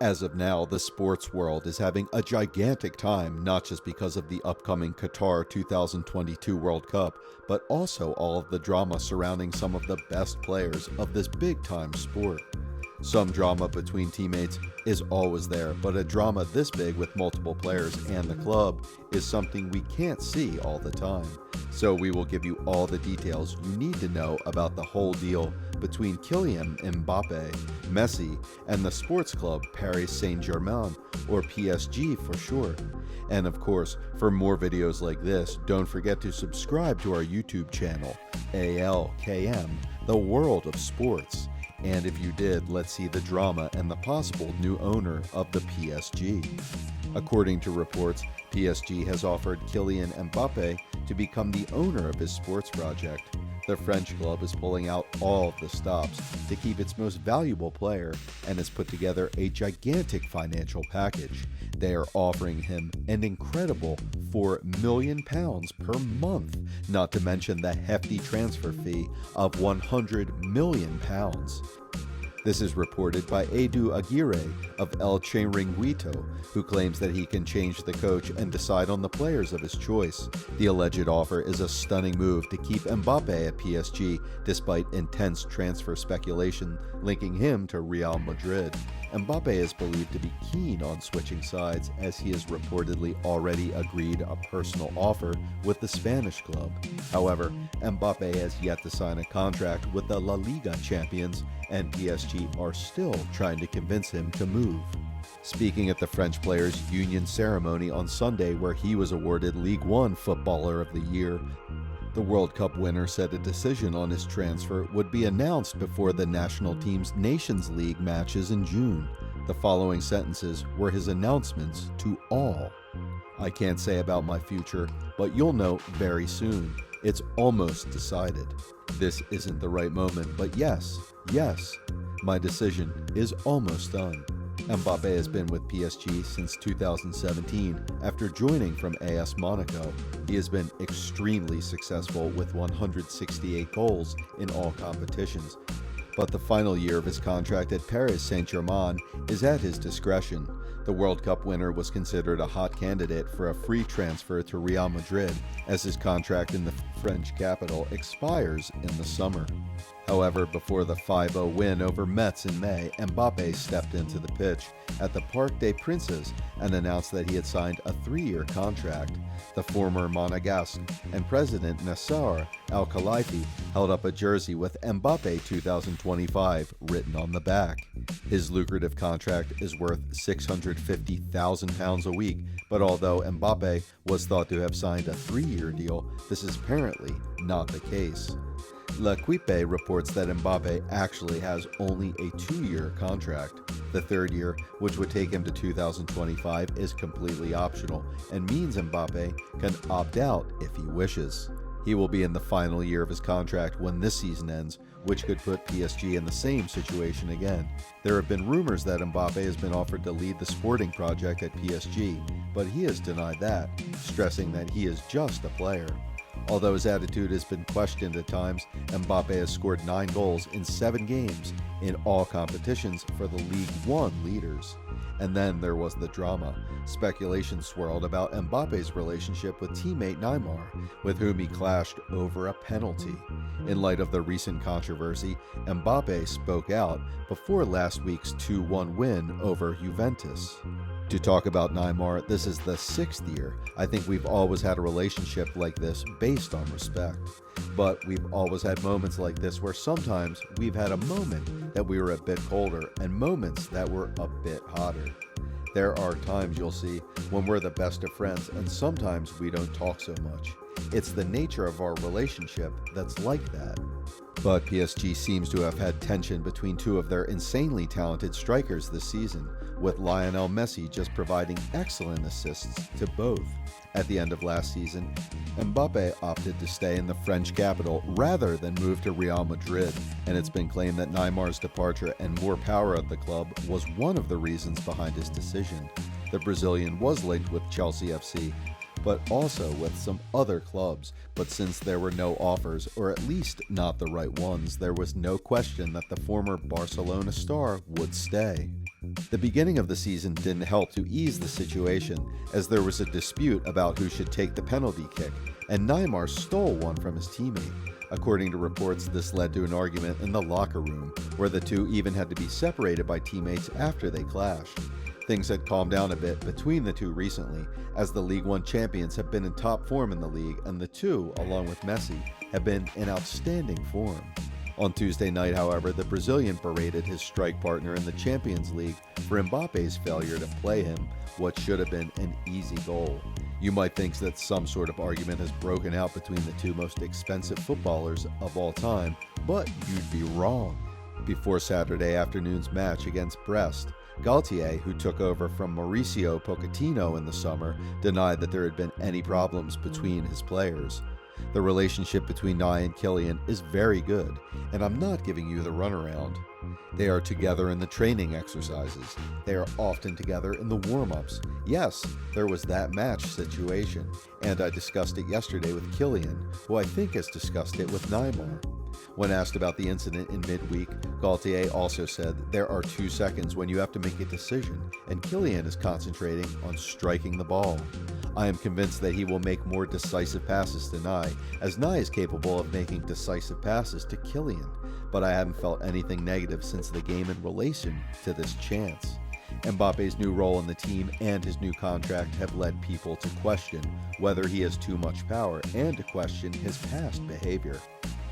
As of now, the sports world is having a gigantic time, not just because of the upcoming Qatar 2022 World Cup, but also all of the drama surrounding some of the best players of this big-time sport. Some drama between teammates is always there, but a drama this big with multiple players and the club is something we can't see all the time. So we will give you all the details you need to know about the whole deal between Kylian Mbappe, Messi, and the sports club Paris Saint-Germain, or PSG for short. And of course, for more videos like this, don't forget to subscribe to our YouTube channel, ALKM, The World of Sports. And if you did, let's see the drama and the possible new owner of the PSG. According to reports, PSG has offered Kylian Mbappe to become the owner of his sports project. The French club is pulling out all of the stops to keep its most valuable player and has put together a gigantic financial package. They are offering him an incredible £4 million per month, not to mention the hefty transfer fee of £100 million. This is reported by Edu Aguirre of El Chiringuito, who claims that he can change the coach and decide on the players of his choice. The alleged offer is a stunning move to keep Mbappe at PSG, despite intense transfer speculation linking him to Real Madrid. Mbappe is believed to be keen on switching sides, as he has reportedly already agreed a personal offer with the Spanish club. However, Mbappe has yet to sign a contract with the La Liga champions, and PSG are still trying to convince him to move. Speaking at the French players' union ceremony on Sunday, where he was awarded Ligue 1 Footballer of the Year, the World Cup winner said a decision on his transfer would be announced before the national team's Nations League matches in June. The following sentences were his announcements to all. "I can't say about my future, but you'll know very soon. It's almost decided. This isn't the right moment, but yes, my decision is almost done." Mbappe has been with PSG since 2017 after joining from AS Monaco. He has been extremely successful with 168 goals in all competitions. But the final year of his contract at Paris Saint-Germain is at his discretion. The World Cup winner was considered a hot candidate for a free transfer to Real Madrid, as his contract in the French capital expires in the summer. However, before the 5-0 win over Metz in May, Mbappe stepped into the pitch at the Parc des Princes and announced that he had signed a 3-year contract. The former Monegasque and president Nasser Al-Khelaifi held up a jersey with Mbappe 2025 written on the back. His lucrative contract is worth £650,000 a week, but although Mbappe was thought to have signed a 3-year deal, this is apparently not the case. L'Equipe reports that Mbappe actually has only a 2-year contract. The 3rd year, which would take him to 2025, is completely optional and means Mbappe can opt out if he wishes. He will be in the final year of his contract when this season ends, which could put PSG in the same situation again. There have been rumors that Mbappe has been offered to lead the sporting project at PSG, but he has denied that, stressing that he is just a player. Although his attitude has been questioned at times, Mbappe has scored 9 goals in 7 games in all competitions for the Ligue 1 leaders. And then there was the drama. Speculation swirled about Mbappe's relationship with teammate Neymar, with whom he clashed over a penalty. In light of the recent controversy, Mbappe spoke out before last week's 2-1 win over Juventus. To talk about Neymar, this is the 6th year. I think we've always had a relationship like this based on respect. But we've always had moments like this where sometimes we've had a moment that we were a bit colder and moments that were a bit hotter. There are times you'll see when we're the best of friends and sometimes we don't talk so much. It's the nature of our relationship that's like that. But PSG seems to have had tension between 2 of their insanely talented strikers this season, with Lionel Messi just providing excellent assists to both. At the end of last season, Mbappe opted to stay in the French capital rather than move to Real Madrid, and it's been claimed that Neymar's departure and more power at the club was one of the reasons behind his decision. The Brazilian was linked with Chelsea FC, but also with some other clubs. But since there were no offers, or at least not the right ones, there was no question that the former Barcelona star would stay. The beginning of the season didn't help to ease the situation, as there was a dispute about who should take the penalty kick, and Neymar stole one from his teammate. According to reports, this led to an argument in the locker room, where the two even had to be separated by teammates after they clashed. Things had calmed down a bit between the two recently, as the League One champions have been in top form in the league, and the two, along with Messi, have been in outstanding form. On Tuesday night, however, the Brazilian berated his strike partner in the Champions League for Mbappe's failure to play him what should have been an easy goal. You might think that some sort of argument has broken out between the two most expensive footballers of all time, but you'd be wrong. Before Saturday afternoon's match against Brest, Galtier, who took over from Mauricio Pochettino in the summer, denied that there had been any problems between his players. The relationship between Nye and Kylian is very good, and I'm not giving you the runaround. They are together in the training exercises. They are often together in the warm-ups. Yes, there was that match situation, and I discussed it yesterday with Kylian, who I think has discussed it with Neymar. When asked about the incident in midweek, Galtier also said there are 2 seconds when you have to make a decision, and Kylian is concentrating on striking the ball. I am convinced that he will make more decisive passes to Nye, as Nye is capable of making decisive passes to Kylian, but I haven't felt anything negative since the game in relation to this chance. Mbappe's new role in the team and his new contract have led people to question whether he has too much power and to question his past behavior.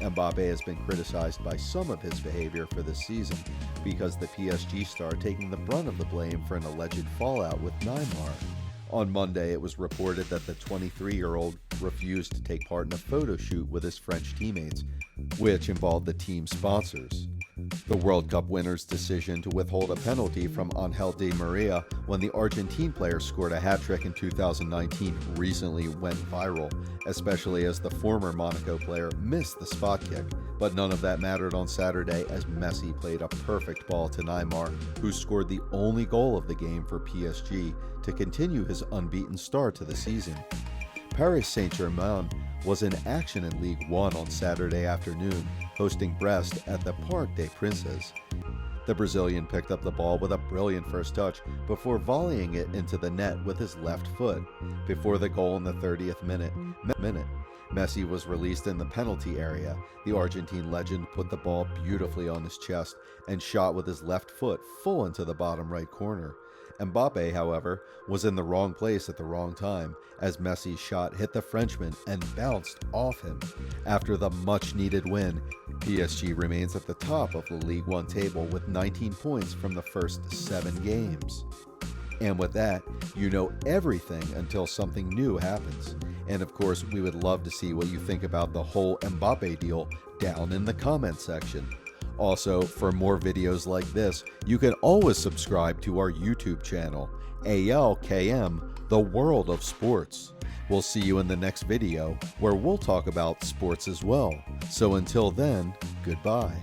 Mbappe has been criticized by some of his behavior for this season because the PSG star taking the brunt of the blame for an alleged fallout with Neymar. On Monday, it was reported that the 23-year-old refused to take part in a photo shoot with his French teammates, which involved the team sponsors. The World Cup winner's decision to withhold a penalty from Angel Di Maria when the Argentine player scored a hat-trick in 2019 recently went viral, especially as the former Monaco player missed the spot kick. But none of that mattered on Saturday as Messi played a perfect ball to Neymar, who scored the only goal of the game for PSG to continue his unbeaten start to the season. Paris Saint-Germain was in action in Ligue 1 on Saturday afternoon, hosting Brest at the Parc des Princes. The Brazilian picked up the ball with a brilliant first touch before volleying it into the net with his left foot. Before the goal in the 30th minute, Messi was released in the penalty area. The Argentine legend put the ball beautifully on his chest and shot with his left foot full into the bottom right corner. Mbappe, however, was in the wrong place at the wrong time, as Messi's shot hit the Frenchman and bounced off him. After the much-needed win, PSG remains at the top of the League One table with 19 points from the first 7 games. And with that, you know everything until something new happens. And of course, we would love to see what you think about the whole Mbappe deal down in the comment section. Also, for more videos like this, you can always subscribe to our YouTube channel, ALKM, The World of Sports. We'll see you in the next video, where we'll talk about sports as well. So until then, goodbye.